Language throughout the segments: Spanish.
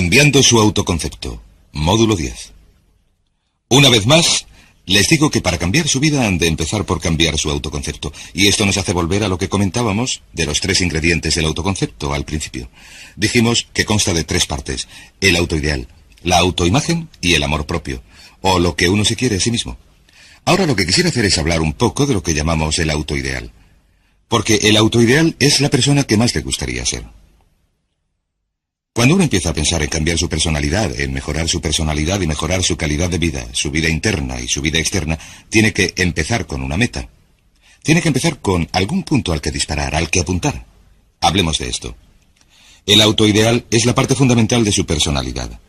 Cambiando su autoconcepto. Módulo 10. Una vez más, les digo que para cambiar su vida han de empezar por cambiar su autoconcepto. Y esto nos hace volver a lo que comentábamos de los 3 ingredientes del autoconcepto al principio. Dijimos que consta de 3 partes: el autoideal, la autoimagen y el amor propio, o lo que uno se quiere a sí mismo. Ahora lo que quisiera hacer es hablar un poco de lo que llamamos el autoideal. Porque el autoideal es la persona que más le gustaría ser. Cuando uno empieza a pensar en cambiar su personalidad, en mejorar su personalidad y mejorar su calidad de vida, su vida interna y su vida externa, tiene que empezar con una meta. Tiene que empezar con algún punto al que disparar, al que apuntar. Hablemos de esto. El autoideal es la parte fundamental de su personalidad.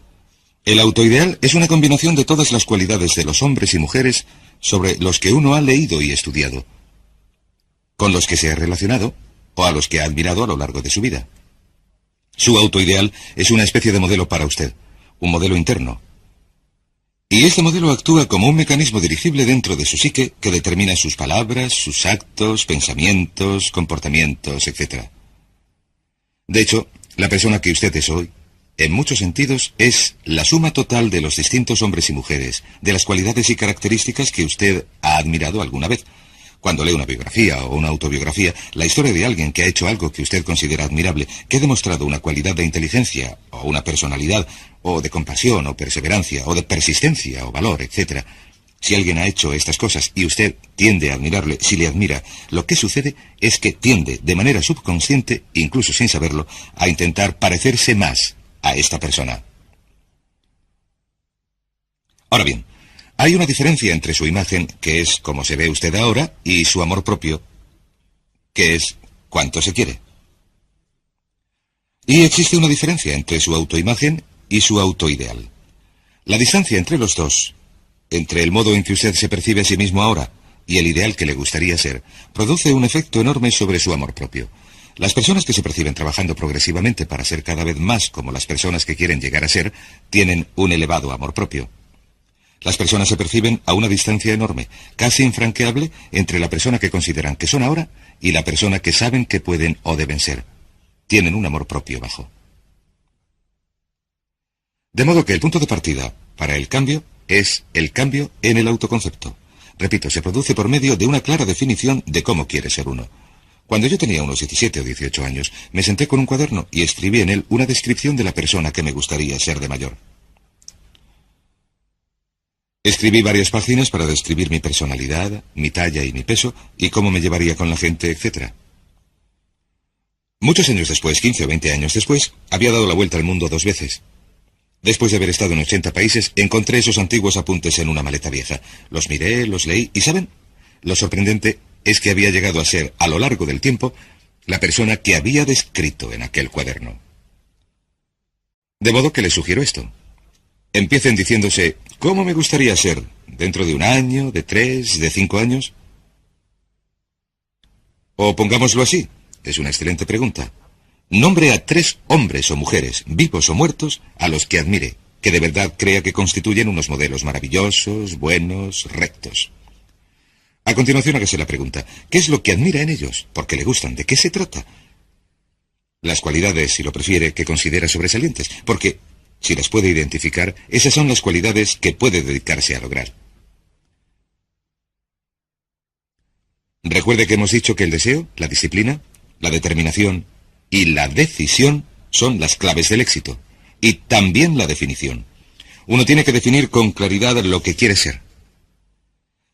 El autoideal es una combinación de todas las cualidades de los hombres y mujeres sobre los que uno ha leído y estudiado, con los que se ha relacionado o a los que ha admirado a lo largo de su vida. Su autoideal es una especie de modelo para usted, un modelo interno. Y este modelo actúa como un mecanismo dirigible dentro de su psique que determina sus palabras, sus actos, pensamientos, comportamientos, etc. De hecho, la persona que usted es hoy, en muchos sentidos, es la suma total de los distintos hombres y mujeres, de las cualidades y características que usted ha admirado alguna vez. Cuando lee una biografía o una autobiografía, la historia de alguien que ha hecho algo que usted considera admirable, que ha demostrado una cualidad de inteligencia, o una personalidad, o de compasión, o perseverancia, o de persistencia, o valor, etc. Si alguien ha hecho estas cosas y usted tiende a admirarle, si le admira, lo que sucede es que tiende, de manera subconsciente, incluso sin saberlo, a intentar parecerse más a esta persona. Ahora bien, hay una diferencia entre su imagen, que es como se ve usted ahora, y su amor propio, que es cuánto se quiere. Y existe una diferencia entre su autoimagen y su autoideal. La distancia entre los dos, entre el modo en que usted se percibe a sí mismo ahora y el ideal que le gustaría ser, produce un efecto enorme sobre su amor propio. Las personas que se perciben trabajando progresivamente para ser cada vez más como las personas que quieren llegar a ser, tienen un elevado amor propio. Las personas se perciben a una distancia enorme, casi infranqueable, entre la persona que consideran que son ahora y la persona que saben que pueden o deben ser. Tienen un amor propio bajo. De modo que el punto de partida para el cambio es el cambio en el autoconcepto. Repito, se produce por medio de una clara definición de cómo quiere ser uno. Cuando yo tenía unos 17 o 18 años, me senté con un cuaderno y escribí en él una descripción de la persona que me gustaría ser de mayor. Escribí varias páginas para describir mi personalidad, mi talla y mi peso, y cómo me llevaría con la gente, etc. Muchos años después, 15 o 20 años después, había dado la vuelta al mundo 2 veces. Después de haber estado en 80 países, encontré esos antiguos apuntes en una maleta vieja. Los miré, los leí, y ¿saben? Lo sorprendente es que había llegado a ser, a lo largo del tiempo, la persona que había descrito en aquel cuaderno. De modo que les sugiero esto. Empiecen diciéndose, ¿cómo me gustaría ser? ¿Dentro de 1 año, de 3, de 5 años? O pongámoslo así, es una excelente pregunta. Nombre a 3 hombres o mujeres, vivos o muertos, a los que admire, que de verdad crea que constituyen unos modelos maravillosos, buenos, rectos. A continuación hágase la pregunta, ¿qué es lo que admira en ellos? ¿Por qué le gustan? ¿De qué se trata? Las cualidades, si lo prefiere, que considera sobresalientes, porque si las puede identificar, esas son las cualidades que puede dedicarse a lograr. Recuerde que hemos dicho que el deseo, la disciplina, la determinación y la decisión son las claves del éxito. Y también la definición. Uno tiene que definir con claridad lo que quiere ser.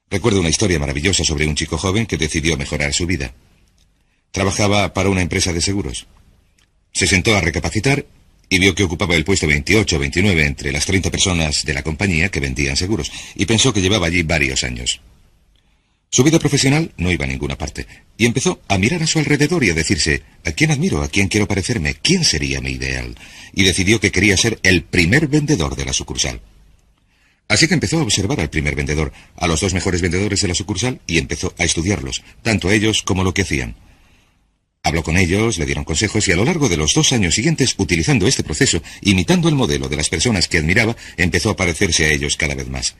Recuerdo una historia maravillosa sobre un chico joven que decidió mejorar su vida. Trabajaba para una empresa de seguros. Se sentó a recapacitar y vio que ocupaba el puesto 28 o 29 entre las 30 personas de la compañía que vendían seguros, y pensó que llevaba allí varios años. Su vida profesional no iba a ninguna parte, y empezó a mirar a su alrededor y a decirse, ¿a quién admiro? ¿A quién quiero parecerme? ¿Quién sería mi ideal? Y decidió que quería ser el primer vendedor de la sucursal. Así que empezó a observar al primer vendedor, a los 2 mejores vendedores de la sucursal, y empezó a estudiarlos, tanto a ellos como lo que hacían. Habló con ellos, le dieron consejos, y a lo largo de los 2 años siguientes, utilizando este proceso, imitando el modelo de las personas que admiraba, empezó a parecerse a ellos cada vez más.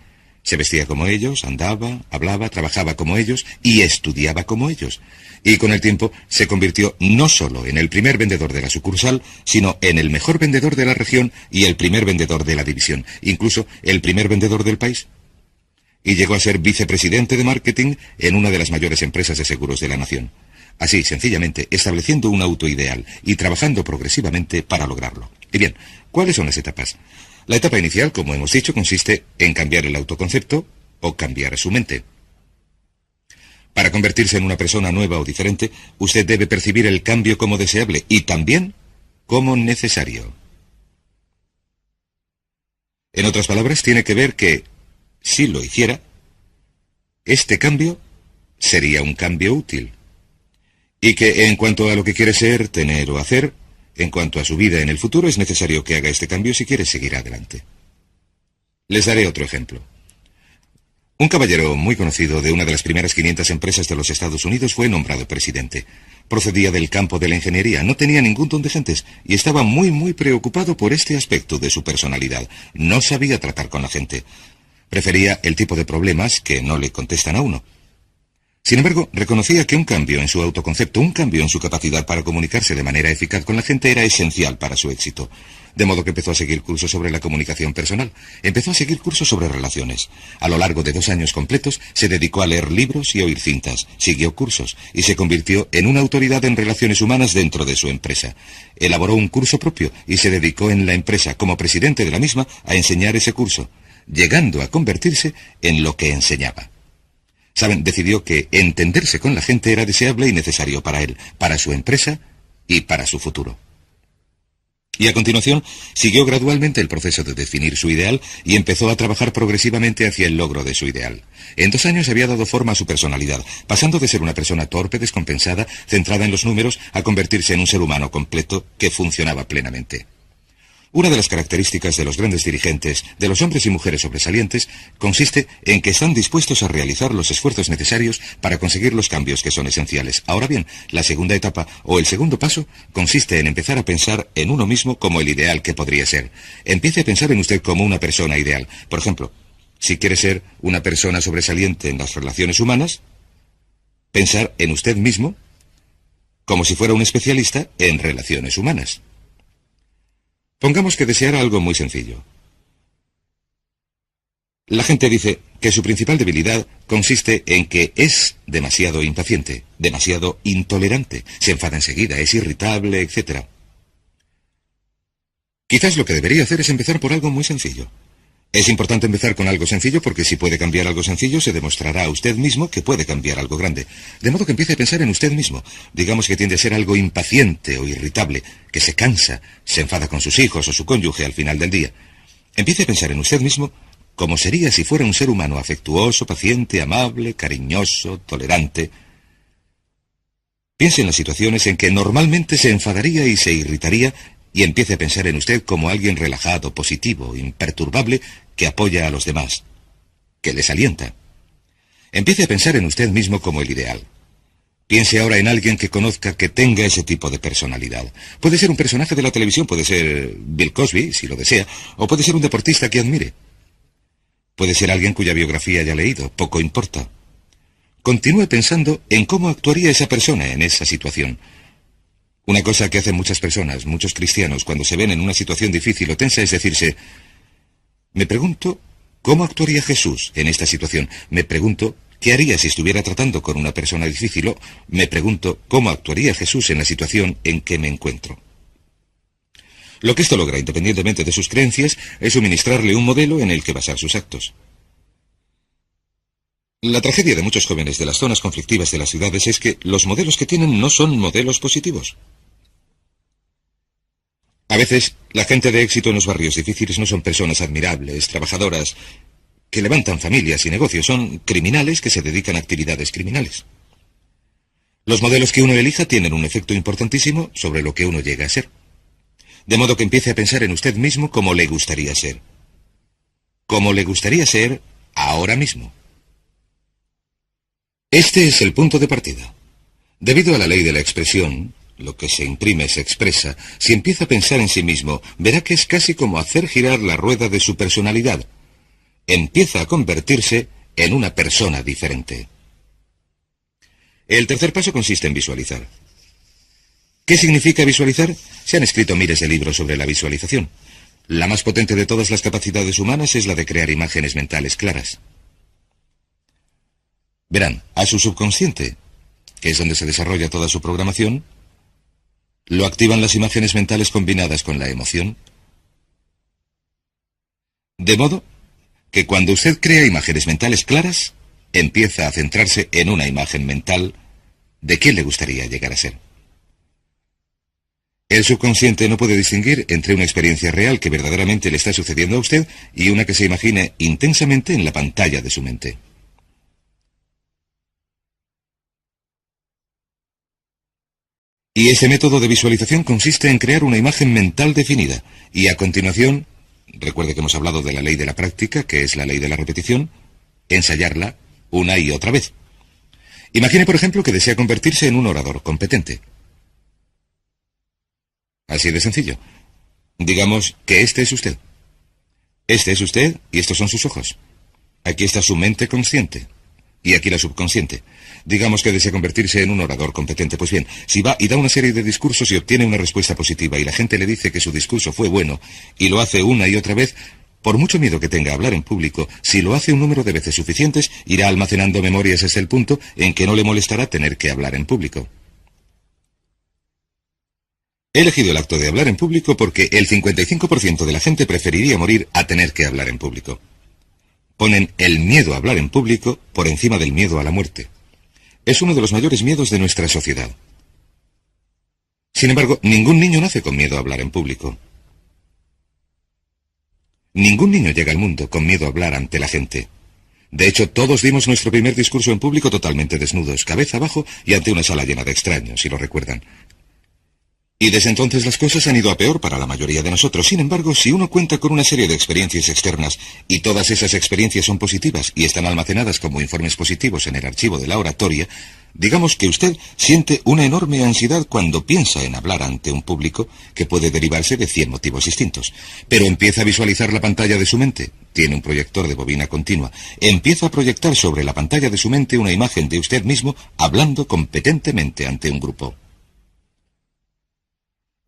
Se vestía como ellos, andaba, hablaba, trabajaba como ellos y estudiaba como ellos. Y con el tiempo se convirtió no solo en el primer vendedor de la sucursal, sino en el mejor vendedor de la región y el primer vendedor de la división, incluso el primer vendedor del país. Y llegó a ser vicepresidente de marketing en una de las mayores empresas de seguros de la nación. Así, sencillamente, estableciendo un autoideal y trabajando progresivamente para lograrlo. Y bien, ¿cuáles son las etapas? La etapa inicial, como hemos dicho, consiste en cambiar el autoconcepto o cambiar su mente. Para convertirse en una persona nueva o diferente, usted debe percibir el cambio como deseable y también como necesario. En otras palabras, tiene que ver que, si lo hiciera, este cambio sería un cambio útil. Y que en cuanto a lo que quiere ser, tener o hacer, en cuanto a su vida en el futuro, es necesario que haga este cambio si quiere seguir adelante. Les daré otro ejemplo. Un caballero muy conocido de una de las primeras 500 empresas de los Estados Unidos fue nombrado presidente. Procedía del campo de la ingeniería, no tenía ningún don de gentes y estaba muy preocupado por este aspecto de su personalidad. No sabía tratar con la gente. Prefería el tipo de problemas que no le contestan a uno. Sin embargo, reconocía que un cambio en su autoconcepto, un cambio en su capacidad para comunicarse de manera eficaz con la gente era esencial para su éxito. De modo que empezó a seguir cursos sobre la comunicación personal. Empezó a seguir cursos sobre relaciones. A lo largo de 2 años completos, se dedicó a leer libros y oír cintas. Siguió cursos y se convirtió en una autoridad en relaciones humanas dentro de su empresa. Elaboró un curso propio y se dedicó en la empresa, como presidente de la misma, a enseñar ese curso, llegando a convertirse en lo que enseñaba. Saben, decidió que entenderse con la gente era deseable y necesario para él, para su empresa y para su futuro. Y a continuación, siguió gradualmente el proceso de definir su ideal y empezó a trabajar progresivamente hacia el logro de su ideal. En 2 años había dado forma a su personalidad, pasando de ser una persona torpe, descompensada, centrada en los números, a convertirse en un ser humano completo que funcionaba plenamente. Una de las características de los grandes dirigentes, de los hombres y mujeres sobresalientes, consiste en que están dispuestos a realizar los esfuerzos necesarios para conseguir los cambios que son esenciales. Ahora bien, la segunda etapa, o el segundo paso, consiste en empezar a pensar en uno mismo como el ideal que podría ser. Empiece a pensar en usted como una persona ideal. Por ejemplo, si quiere ser una persona sobresaliente en las relaciones humanas, pensar en usted mismo como si fuera un especialista en relaciones humanas. Pongamos que deseara algo muy sencillo. La gente dice que su principal debilidad consiste en que es demasiado impaciente, demasiado intolerante, se enfada enseguida, es irritable, etc. Quizás lo que debería hacer es empezar por algo muy sencillo. Es importante empezar con algo sencillo porque si puede cambiar algo sencillo se demostrará a usted mismo que puede cambiar algo grande. De modo que empiece a pensar en usted mismo. Digamos que tiende a ser algo impaciente o irritable, que se cansa, se enfada con sus hijos o su cónyuge al final del día. Empiece a pensar en usted mismo como sería si fuera un ser humano afectuoso, paciente, amable, cariñoso, tolerante. Piense en las situaciones en que normalmente se enfadaría y se irritaría y empiece a pensar en usted como alguien relajado, positivo, imperturbable, que apoya a los demás, que les alienta. Empiece a pensar en usted mismo como el ideal. Piense ahora en alguien que conozca que tenga ese tipo de personalidad. Puede ser un personaje de la televisión, puede ser Bill Cosby, si lo desea, o puede ser un deportista que admire. Puede ser alguien cuya biografía haya leído, poco importa. Continúe pensando en cómo actuaría esa persona en esa situación. Una cosa que hacen muchas personas, muchos cristianos, cuando se ven en una situación difícil o tensa es decirse, me pregunto, ¿cómo actuaría Jesús en esta situación? Me pregunto, ¿qué haría si estuviera tratando con una persona difícil? O me pregunto, ¿cómo actuaría Jesús en la situación en que me encuentro? Lo que esto logra, independientemente de sus creencias, es suministrarle un modelo en el que basar sus actos. La tragedia de muchos jóvenes de las zonas conflictivas de las ciudades es que los modelos que tienen no son modelos positivos. A veces, la gente de éxito en los barrios difíciles no son personas admirables, trabajadoras, que levantan familias y negocios, son criminales que se dedican a actividades criminales. Los modelos que uno elija tienen un efecto importantísimo sobre lo que uno llega a ser. De modo que empiece a pensar en usted mismo como le gustaría ser. Como le gustaría ser ahora mismo. Este es el punto de partida. Debido a la ley de la expresión, lo que se imprime se expresa. Si empieza a pensar en sí mismo, verá que es casi como hacer girar la rueda de su personalidad. empieza a convertirse en una persona diferente. El tercer paso consiste en visualizar. ¿Qué significa visualizar? Se han escrito miles de libros sobre la visualización. La más potente de todas las capacidades humanas es la de crear imágenes mentales claras. Verán, a su subconsciente, que es donde se desarrolla toda su programación, lo activan las imágenes mentales combinadas con la emoción. De modo que cuando usted crea imágenes mentales claras, empieza a centrarse en una imagen mental de quién le gustaría llegar a ser. El subconsciente no puede distinguir entre una experiencia real que verdaderamente le está sucediendo a usted y una que se imagine intensamente en la pantalla de su mente. Y ese método de visualización consiste en crear una imagen mental definida y a continuación, recuerde que hemos hablado de la ley de la práctica, que es la ley de la repetición, ensayarla una y otra vez. Imagine, por ejemplo, que desea convertirse en un orador competente. Así de sencillo. Digamos que este es usted. Este es usted y estos son sus ojos. Aquí está su mente consciente y aquí la subconsciente. Digamos que desea convertirse en un orador competente. Pues bien, si va y da una serie de discursos y obtiene una respuesta positiva y la gente le dice que su discurso fue bueno y lo hace una y otra vez, por mucho miedo que tenga a hablar en público, si lo hace un número de veces suficientes, irá almacenando memorias hasta el punto en que no le molestará tener que hablar en público. He elegido el acto de hablar en público porque el 55% de la gente preferiría morir a tener que hablar en público. Ponen el miedo a hablar en público por encima del miedo a la muerte. Es uno de los mayores miedos de nuestra sociedad. Sin embargo, ningún niño nace con miedo a hablar en público. Ningún niño llega al mundo con miedo a hablar ante la gente. De hecho, todos dimos nuestro primer discurso en público totalmente desnudos, cabeza abajo y ante una sala llena de extraños, si lo recuerdan. Y desde entonces las cosas han ido a peor para la mayoría de nosotros. Sin embargo, si uno cuenta con una serie de experiencias externas y todas esas experiencias son positivas y están almacenadas como informes positivos en el archivo de la oratoria, digamos que usted siente una enorme ansiedad cuando piensa en hablar ante un público que puede derivarse de 100 motivos distintos. Pero empieza a visualizar la pantalla de su mente. Tiene un proyector de bobina continua. Empieza a proyectar sobre la pantalla de su mente una imagen de usted mismo hablando competentemente ante un grupo.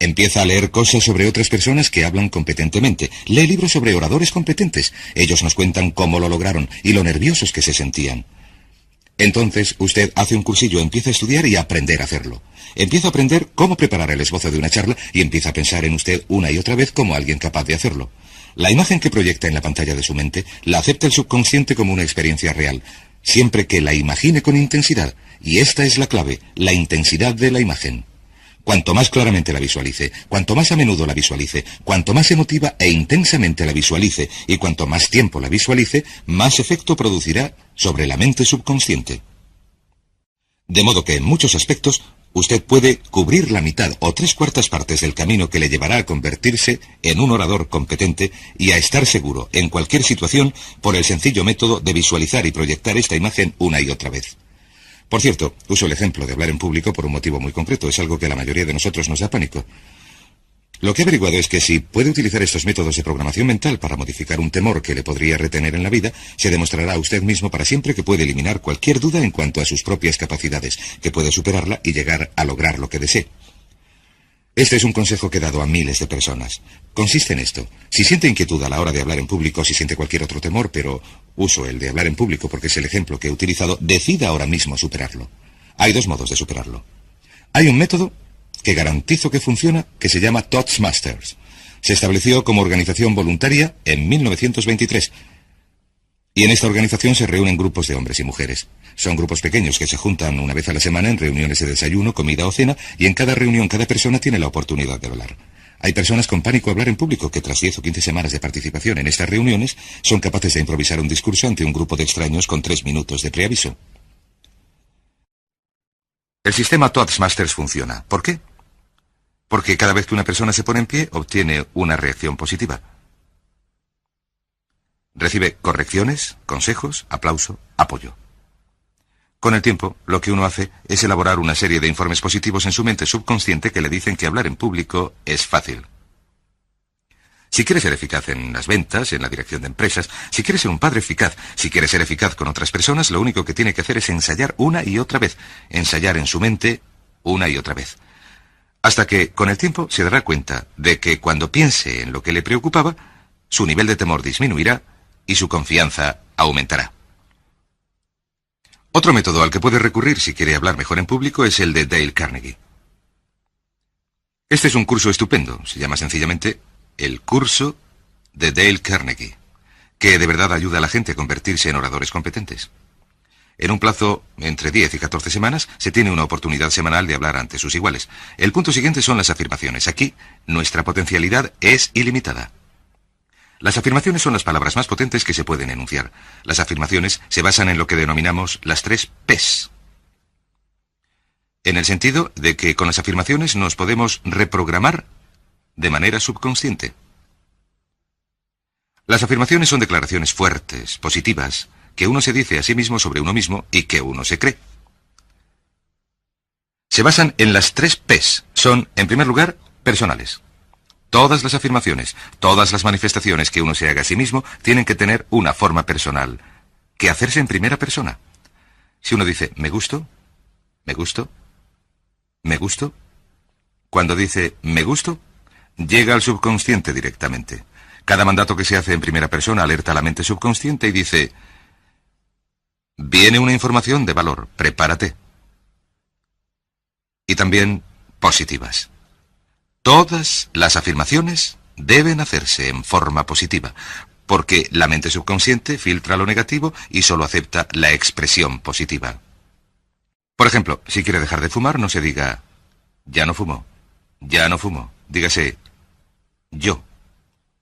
Empieza a leer cosas sobre otras personas que hablan competentemente. Lee libros sobre oradores competentes. Ellos nos cuentan cómo lo lograron y lo nerviosos que se sentían. Entonces, usted hace un cursillo, empieza a estudiar y a aprender a hacerlo. Empieza a aprender cómo preparar el esbozo de una charla y empieza a pensar en usted una y otra vez como alguien capaz de hacerlo. La imagen que proyecta en la pantalla de su mente la acepta el subconsciente como una experiencia real, siempre que la imagine con intensidad. Y esta es la clave, la intensidad de la imagen. Cuanto más claramente la visualice, cuanto más a menudo la visualice, cuanto más emotiva e intensamente la visualice y cuanto más tiempo la visualice, más efecto producirá sobre la mente subconsciente. De modo que en muchos aspectos, usted puede cubrir la mitad o 3/4 partes del camino que le llevará a convertirse en un orador competente y a estar seguro en cualquier situación por el sencillo método de visualizar y proyectar esta imagen una y otra vez. Por cierto, uso el ejemplo de hablar en público por un motivo muy concreto. Es algo que a la mayoría de nosotros nos da pánico. Lo que he averiguado es que si puede utilizar estos métodos de programación mental para modificar un temor que le podría retener en la vida, se demostrará a usted mismo para siempre que puede eliminar cualquier duda en cuanto a sus propias capacidades, que puede superarla y llegar a lograr lo que desee. Este es un consejo que he dado a miles de personas. Consiste en esto. Si siente inquietud a la hora de hablar en público, si siente cualquier otro temor, pero uso el de hablar en público porque es el ejemplo que he utilizado, decida ahora mismo superarlo. Hay 2 modos de superarlo. Hay un método que garantizo que funciona, que se llama Toastmasters. Se estableció como organización voluntaria en 1923. Y en esta organización se reúnen grupos de hombres y mujeres. Son grupos pequeños que se juntan una vez a la semana en reuniones de desayuno, comida o cena, y en cada reunión cada persona tiene la oportunidad de hablar. Hay personas con pánico a hablar en público que tras 10 o 15 semanas de participación en estas reuniones son capaces de improvisar un discurso ante un grupo de extraños con 3 minutos de preaviso. El sistema Toastmasters funciona. ¿Por qué? Porque cada vez que una persona se pone en pie, obtiene una reacción positiva. Recibe correcciones, consejos, aplauso, apoyo. Con el tiempo, lo que uno hace es elaborar una serie de informes positivos en su mente subconsciente que le dicen que hablar en público es fácil. Si quiere ser eficaz en las ventas, en la dirección de empresas, si quiere ser un padre eficaz, si quiere ser eficaz con otras personas, lo único que tiene que hacer es ensayar una y otra vez, ensayar en su mente una y otra vez. Hasta que, con el tiempo, se dará cuenta de que cuando piense en lo que le preocupaba, su nivel de temor disminuirá y su confianza aumentará. Otro método al que puede recurrir si quiere hablar mejor en público es el de Dale Carnegie. Este es un curso estupendo, se llama sencillamente el curso de Dale Carnegie, que de verdad ayuda a la gente a convertirse en oradores competentes. En un plazo entre 10 y 14 semanas se tiene una oportunidad semanal de hablar ante sus iguales. El punto siguiente son las afirmaciones. Aquí, nuestra potencialidad es ilimitada. Las afirmaciones son las palabras más potentes que se pueden enunciar. Las afirmaciones se basan en lo que denominamos las 3 P's. En el sentido de que con las afirmaciones nos podemos reprogramar de manera subconsciente. Las afirmaciones son declaraciones fuertes, positivas, que uno se dice a sí mismo sobre uno mismo y que uno se cree. Se basan en las 3 P's. Son, en primer lugar, personales. Todas las afirmaciones, todas las manifestaciones que uno se haga a sí mismo tienen que tener una forma personal, que hacerse en primera persona. Si uno dice, me gusto, me gusto, me gusto, cuando dice, me gusto, llega al subconsciente directamente. Cada mandato que se hace en primera persona alerta a la mente subconsciente y dice, viene una información de valor, prepárate. Y también positivas. Todas las afirmaciones deben hacerse en forma positiva, porque la mente subconsciente filtra lo negativo y solo acepta la expresión positiva. Por ejemplo, si quiere dejar de fumar, no se diga, ya no fumo, ya no fumo. Dígase, yo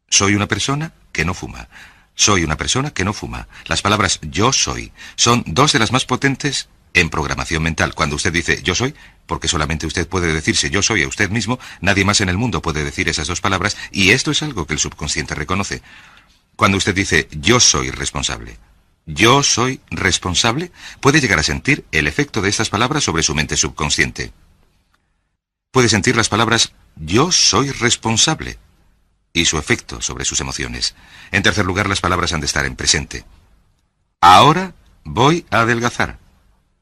soy una persona que no fuma. Soy una persona que no fuma. Las palabras yo soy son 2 de las más potentes en programación mental. Cuando usted dice yo soy, porque solamente usted puede decirse yo soy a usted mismo, nadie más en el mundo puede decir esas 2 palabras, y esto es algo que el subconsciente reconoce. Cuando usted dice yo soy responsable, puede llegar a sentir el efecto de estas palabras sobre su mente subconsciente. Puede sentir las palabras yo soy responsable y su efecto sobre sus emociones. En tercer lugar, las palabras han de estar en presente. Ahora voy a adelgazar,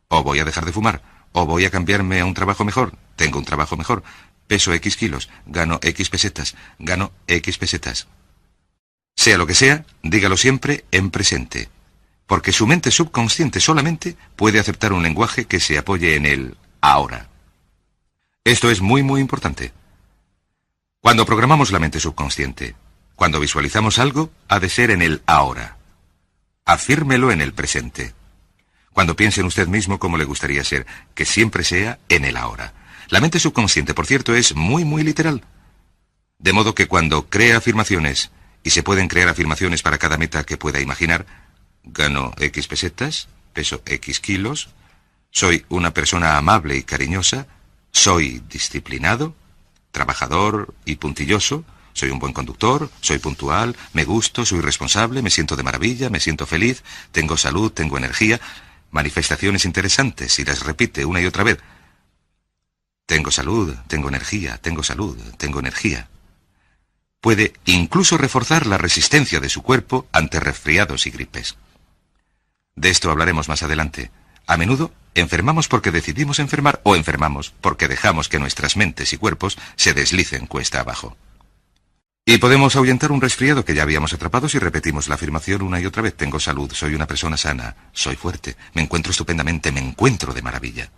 o voy a dejar de fumar, o voy a cambiarme a un trabajo mejor, tengo un trabajo mejor, peso X kilos, gano X pesetas, gano X pesetas. Sea lo que sea, dígalo siempre en presente, porque su mente subconsciente solamente puede aceptar un lenguaje que se apoye en el ahora. Esto es muy importante. Cuando programamos la mente subconsciente, cuando visualizamos algo, ha de ser en el ahora. Afírmelo en el presente. Cuando piense en usted mismo cómo le gustaría ser, que siempre sea en el ahora. La mente subconsciente, por cierto, es muy literal. De modo que cuando crea afirmaciones, y se pueden crear afirmaciones para cada meta que pueda imaginar, gano X pesetas, peso X kilos, soy una persona amable y cariñosa, soy disciplinado, trabajador y puntilloso, soy un buen conductor, soy puntual, me gusto, soy responsable, me siento de maravilla, me siento feliz, tengo salud, tengo energía. Manifestaciones interesantes y las repite una y otra vez. Tengo salud, tengo energía, tengo salud, tengo energía. Puede incluso reforzar la resistencia de su cuerpo ante resfriados y gripes. De esto hablaremos más adelante. A menudo enfermamos porque decidimos enfermar o enfermamos porque dejamos que nuestras mentes y cuerpos se deslicen cuesta abajo. Y podemos ahuyentar un resfriado que ya habíamos atrapado si repetimos la afirmación una y otra vez. Tengo salud, soy una persona sana, soy fuerte, me encuentro estupendamente, me encuentro de maravilla.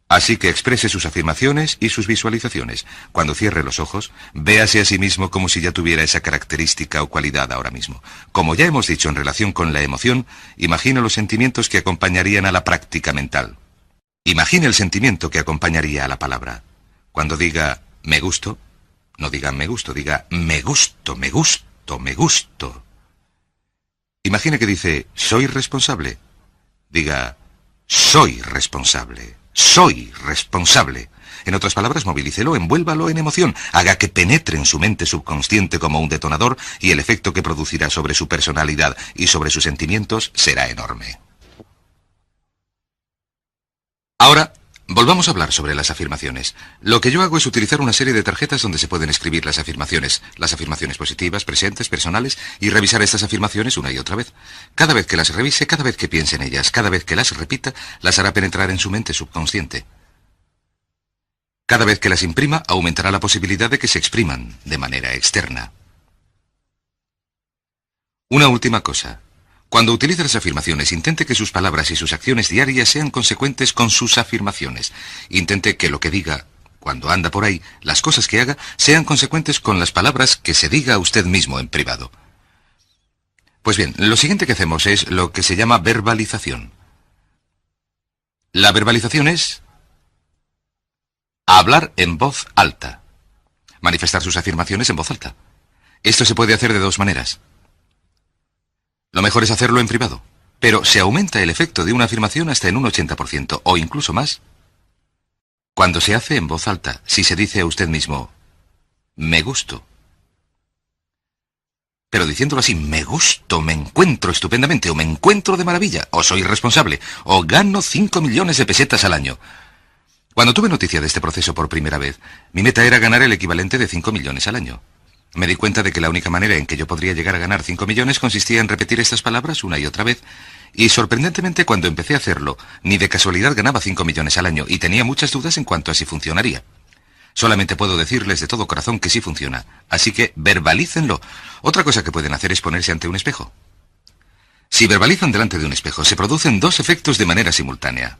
Así que exprese sus afirmaciones y sus visualizaciones. Cuando cierre los ojos, véase a sí mismo como si ya tuviera esa característica o cualidad ahora mismo. Como ya hemos dicho en relación con la emoción, imagine los sentimientos que acompañarían a la práctica mental. Imagine el sentimiento que acompañaría a la palabra. Cuando diga me gusto, no diga me gusto, diga me gusto, me gusto, me gusto. Imagine que dice soy responsable. Diga soy responsable. Soy responsable. En otras palabras, movilícelo, envuélvalo en emoción, haga que penetre en su mente subconsciente como un detonador y el efecto que producirá sobre su personalidad y sobre sus sentimientos será enorme. Ahora, Volvamos a hablar sobre las afirmaciones. Lo que yo hago es utilizar una serie de tarjetas donde se pueden escribir las afirmaciones positivas, presentes, personales, y revisar estas afirmaciones una y otra vez. Cada vez que las revise, cada vez que piense en ellas, cada vez que las repita, las hará penetrar en su mente subconsciente. Cada vez que las imprima, aumentará la posibilidad de que se expriman de manera externa. Una última cosa. Cuando utilice las afirmaciones, intente que sus palabras y sus acciones diarias sean consecuentes con sus afirmaciones. Intente que lo que diga cuando anda por ahí, las cosas que haga, sean consecuentes con las palabras que se diga a usted mismo en privado. Pues bien, lo siguiente que hacemos es lo que se llama verbalización. La verbalización es hablar en voz alta. Manifestar sus afirmaciones en voz alta. Esto se puede hacer de dos maneras. Lo mejor es hacerlo en privado, pero se aumenta el efecto de una afirmación hasta en un 80% o incluso más cuando se hace en voz alta, si se dice a usted mismo, me gusto. Pero diciéndolo así, me gusto, me encuentro estupendamente, o me encuentro de maravilla, o soy responsable, o gano 5 millones de pesetas al año. Cuando tuve noticia de este proceso por primera vez, mi meta era ganar el equivalente de 5 millones al año. Me di cuenta de que la única manera en que yo podría llegar a ganar 5 millones consistía en repetir estas palabras una y otra vez, y sorprendentemente cuando empecé a hacerlo, ni de casualidad ganaba 5 millones al año, y tenía muchas dudas en cuanto a si funcionaría. Solamente puedo decirles de todo corazón que sí funciona, así que verbalícenlo. Otra cosa que pueden hacer es ponerse ante un espejo. Si verbalizan delante de un espejo, se producen dos efectos de manera simultánea.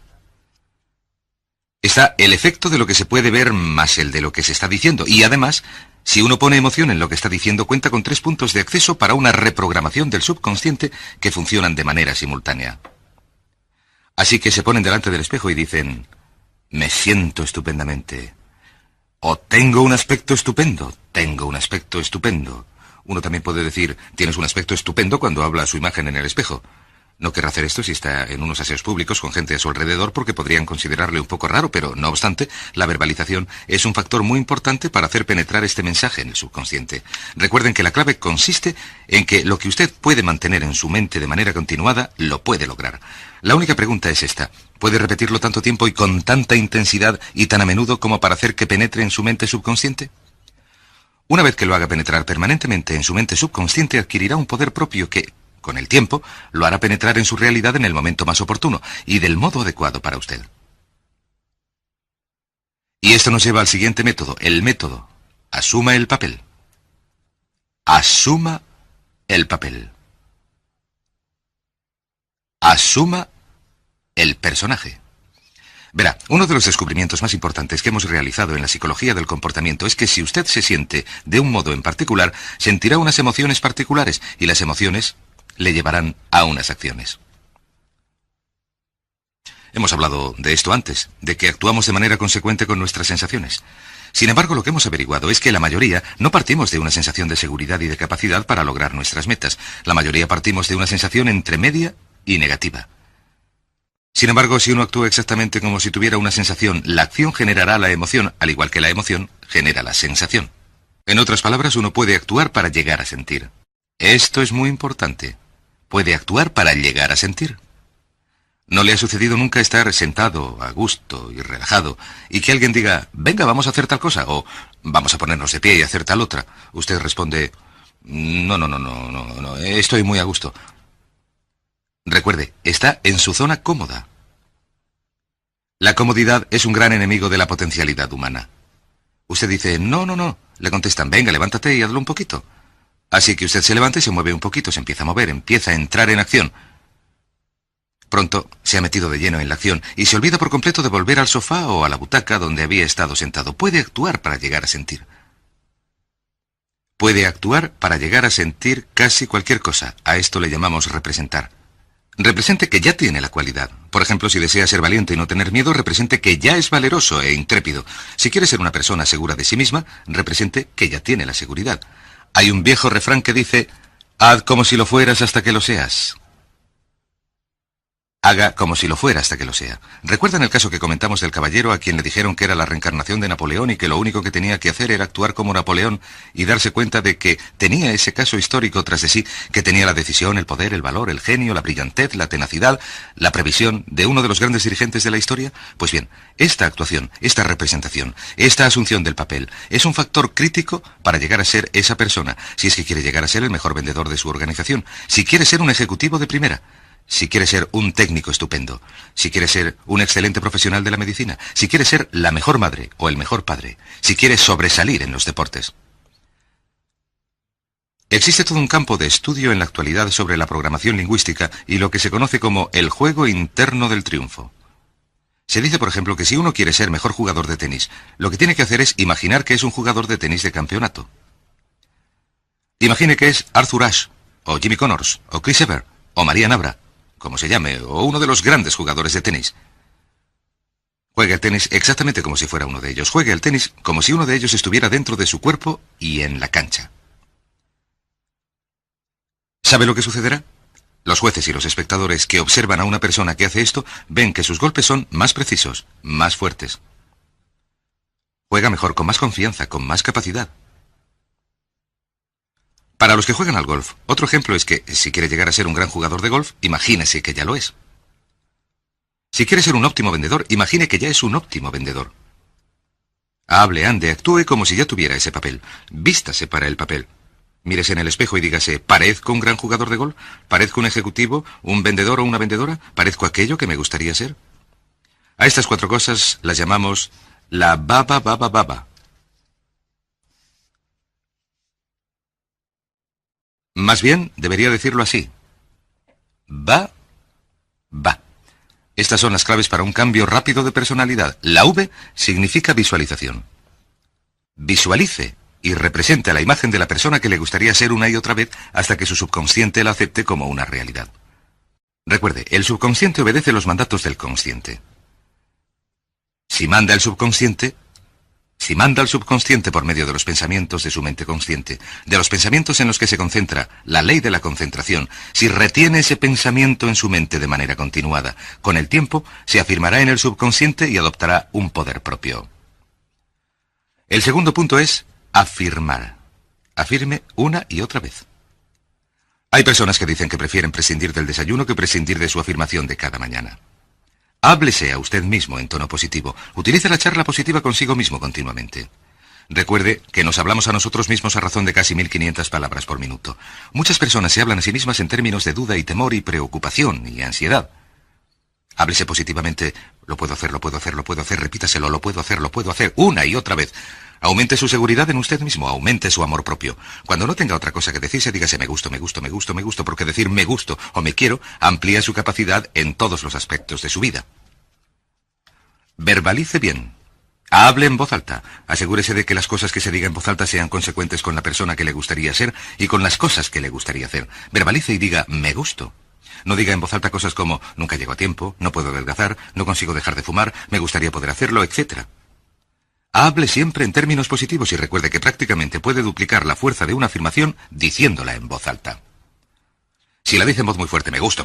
Está el efecto de lo que se puede ver más el de lo que se está diciendo, y además, si uno pone emoción en lo que está diciendo, cuenta con 3 puntos de acceso para una reprogramación del subconsciente que funcionan de manera simultánea. Así que se ponen delante del espejo y dicen, me siento estupendamente. O tengo un aspecto estupendo, tengo un aspecto estupendo. Uno también puede decir, tienes un aspecto estupendo cuando habla a su imagen en el espejo. No querrá hacer esto si está en unos aseos públicos con gente a su alrededor porque podrían considerarle un poco raro, pero no obstante, la verbalización es un factor muy importante para hacer penetrar este mensaje en el subconsciente. Recuerden que la clave consiste en que lo que usted puede mantener en su mente de manera continuada, lo puede lograr. La única pregunta es esta, ¿puede repetirlo tanto tiempo y con tanta intensidad y tan a menudo como para hacer que penetre en su mente subconsciente? Una vez que lo haga penetrar permanentemente en su mente subconsciente, adquirirá un poder propio que, con el tiempo, lo hará penetrar en su realidad en el momento más oportuno y del modo adecuado para usted. Y esto nos lleva al siguiente método, el método. Asuma el papel. Asuma el papel. Asuma el personaje. Verá, uno de los descubrimientos más importantes que hemos realizado en la psicología del comportamiento es que si usted se siente de un modo en particular, sentirá unas emociones particulares y las emociones le llevarán a unas acciones. Hemos hablado de esto antes, de que actuamos de manera consecuente con nuestras sensaciones. Sin embargo, lo que hemos averiguado es que la mayoría no partimos de una sensación de seguridad y de capacidad para lograr nuestras metas. La mayoría partimos de una sensación entre media y negativa. Sin embargo, si uno actúa exactamente como si tuviera una sensación, la acción generará la emoción, al igual que la emoción genera la sensación. En otras palabras, uno puede actuar para llegar a sentir. Esto es muy importante. Puede actuar para llegar a sentir. ¿No le ha sucedido nunca estar sentado, a gusto y relajado, y que alguien diga, venga, vamos a hacer tal cosa, o vamos a ponernos de pie y hacer tal otra? Usted responde, no, estoy muy a gusto. Recuerde, está en su zona cómoda. La comodidad es un gran enemigo de la potencialidad humana. Usted dice, no, le contestan, venga, levántate y hazlo un poquito. Así que usted se levanta y se mueve un poquito, se empieza a mover, empieza a entrar en acción. Pronto se ha metido de lleno en la acción y se olvida por completo de volver al sofá o a la butaca donde había estado sentado. Puede actuar para llegar a sentir. Puede actuar para llegar a sentir casi cualquier cosa. A esto le llamamos representar. Represente que ya tiene la cualidad. Por ejemplo, si desea ser valiente y no tener miedo, represente que ya es valeroso e intrépido. Si quiere ser una persona segura de sí misma, represente que ya tiene la seguridad. Hay un viejo refrán que dice, haz como si lo fueras hasta que lo seas. Haga como si lo fuera hasta que lo sea. ¿Recuerdan el caso que comentamos del caballero a quien le dijeron que era la reencarnación de Napoleón y que lo único que tenía que hacer era actuar como Napoleón y darse cuenta de que tenía ese caso histórico tras de sí, que tenía la decisión, el poder, el valor, el genio, la brillantez, la tenacidad, la previsión de uno de los grandes dirigentes de la historia? Pues bien, esta actuación, esta representación, esta asunción del papel es un factor crítico para llegar a ser esa persona, si es que quiere llegar a ser el mejor vendedor de su organización, si quiere ser un ejecutivo de primera, si quiere ser un técnico estupendo, si quiere ser un excelente profesional de la medicina, si quiere ser la mejor madre o el mejor padre, si quiere sobresalir en los deportes. Existe todo un campo de estudio en la actualidad sobre la programación lingüística y lo que se conoce como el juego interno del triunfo. Se dice, por ejemplo, que si uno quiere ser mejor jugador de tenis, lo que tiene que hacer es imaginar que es un jugador de tenis de campeonato. Imagine que es Arthur Ashe, o Jimmy Connors, o Chris Evert, o María Navra, como se llame, o uno de los grandes jugadores de tenis. Juegue el tenis exactamente como si fuera uno de ellos. Juegue el tenis como si uno de ellos estuviera dentro de su cuerpo y en la cancha. ¿Sabe lo que sucederá? Los jueces y los espectadores que observan a una persona que hace esto ven que sus golpes son más precisos, más fuertes. Juega mejor, con más confianza, con más capacidad. Para los que juegan al golf, otro ejemplo es que, si quiere llegar a ser un gran jugador de golf, imagínese que ya lo es. Si quiere ser un óptimo vendedor, imagine que ya es un óptimo vendedor. Hable, ande, actúe como si ya tuviera ese papel. Vístase para el papel. Mírese en el espejo y dígase, ¿parezco un gran jugador de golf? ¿Parezco un ejecutivo, un vendedor o una vendedora? ¿Parezco aquello que me gustaría ser? A estas 4 cosas las llamamos la baba. Más bien, debería decirlo así. Va. Estas son las claves para un cambio rápido de personalidad. La V significa visualización. Visualice y represente a la imagen de la persona que le gustaría ser una y otra vez hasta que su subconsciente la acepte como una realidad. Recuerde, el subconsciente obedece los mandatos del consciente. Si manda al subconsciente por medio de los pensamientos de su mente consciente, de los pensamientos en los que se concentra la ley de la concentración, si retiene ese pensamiento en su mente de manera continuada, con el tiempo se afirmará en el subconsciente y adoptará un poder propio. El segundo punto es afirmar. Afirme una y otra vez. Hay personas que dicen que prefieren prescindir del desayuno que prescindir de su afirmación de cada mañana. Háblese a usted mismo en tono positivo. Utilice la charla positiva consigo mismo continuamente. Recuerde que nos hablamos a nosotros mismos a razón de casi 1500 palabras por minuto. Muchas personas se hablan a sí mismas en términos de duda y temor y preocupación y ansiedad. Háblese positivamente. Lo puedo hacer, repítaselo, lo puedo hacer, una y otra vez. Aumente su seguridad en usted mismo, aumente su amor propio. Cuando no tenga otra cosa que decirse, dígase me gusto, porque decir me gusto o me quiero amplía su capacidad en todos los aspectos de su vida. Verbalice bien. Hable en voz alta. Asegúrese de que las cosas que se diga en voz alta sean consecuentes con la persona que le gustaría ser y con las cosas que le gustaría hacer. Verbalice y diga me gusto. No diga en voz alta cosas como nunca llego a tiempo, no puedo adelgazar, no consigo dejar de fumar, me gustaría poder hacerlo, etc. Hable siempre en términos positivos y recuerde que prácticamente puede duplicar la fuerza de una afirmación diciéndola en voz alta. Si la dice en voz muy fuerte, me gusto.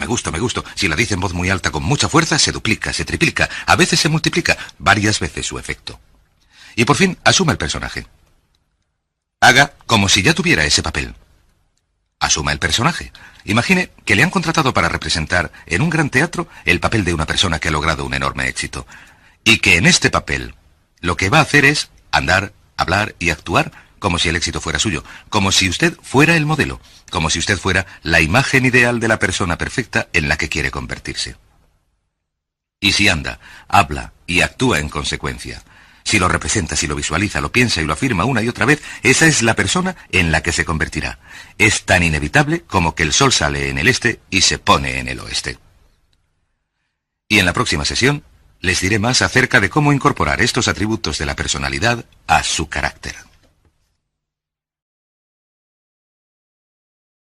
Si la dice en voz muy alta con mucha fuerza, se duplica, se triplica, a veces se multiplica, varias veces su efecto. Y por fin, asuma el personaje. Haga como si ya tuviera ese papel. Asuma el personaje. Imagine que le han contratado para representar en un gran teatro el papel de una persona que ha logrado un enorme éxito. Y que en este papel lo que va a hacer es andar, hablar y actuar como si el éxito fuera suyo, como si usted fuera el modelo, como si usted fuera la imagen ideal de la persona perfecta en la que quiere convertirse. Y si anda, habla y actúa en consecuencia, si lo representa, si lo visualiza, lo piensa y lo afirma una y otra vez, esa es la persona en la que se convertirá. Es tan inevitable como que el sol sale en el este y se pone en el oeste. Y en la próxima sesión les diré más acerca de cómo incorporar estos atributos de la personalidad a su carácter.